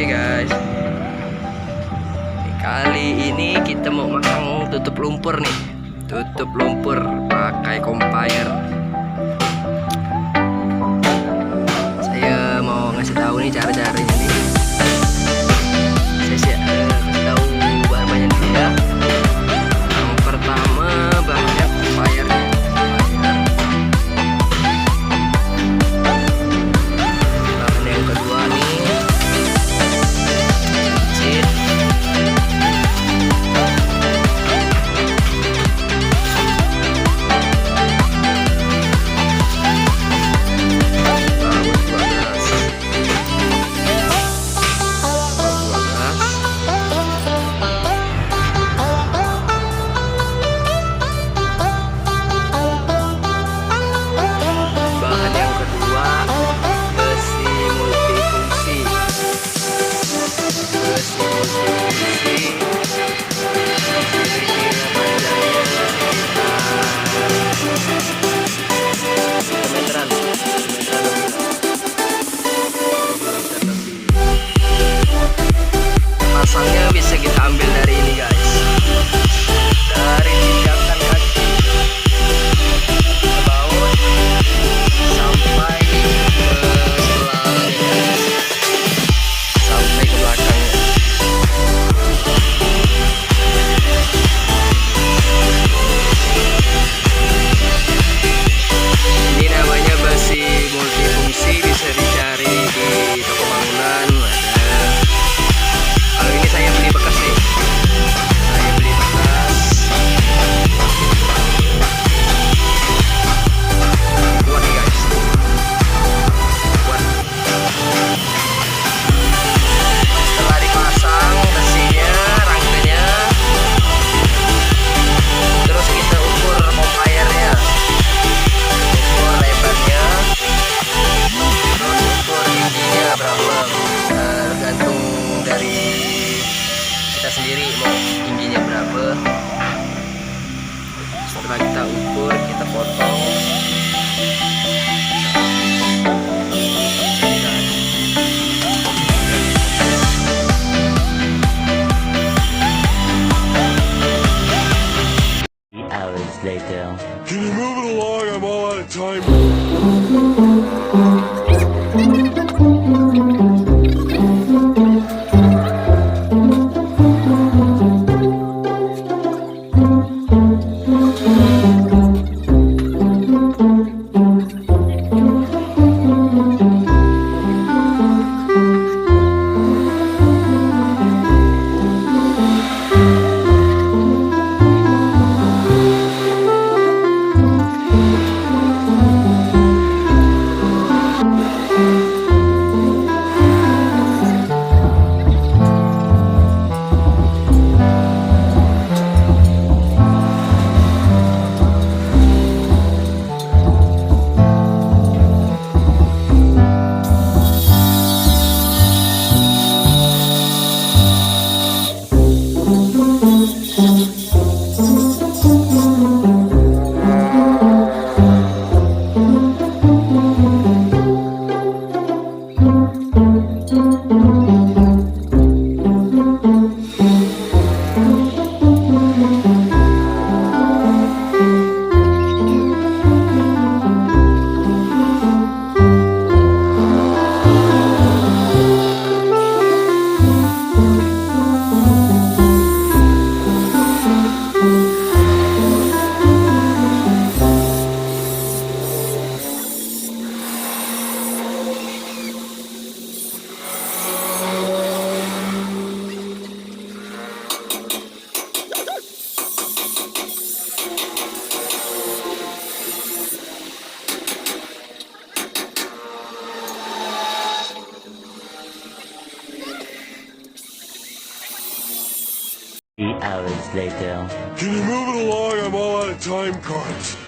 Oke guys, kali ini kita mau masang tutup lumpur nih. Tutup lumpur pakai kompayer. Saya mau ngasih tahu nih cara-caranya nih. Saya kasih tahu bahan-bahannya dulu ya. Yang pertama bahannya kompayer. Bahan yang kedua nih pasangnya bisa kita ambil dari ini guys, dari tindakan kaki ke bawah sampai ke selangnya, sampai ke belakangnya. Ini namanya besi multifungsi, bisa dicari di toko bangunan. Kalau ini saya beli bekas nih, saya beli bekas. Kuat nih guys, kuat. Setelah dipasang besinya, rangkanya, terus kita ukur kompayernya, ukur lebarnya, terus ukur tingginya berapa, tergantung dari kita sendiri mau tingginya berapa. Setelah kita ukur, kita potong. Hours later. Can you move it along? I'm all out of time. Hours later. Can you move it along? I'm all out of time cards.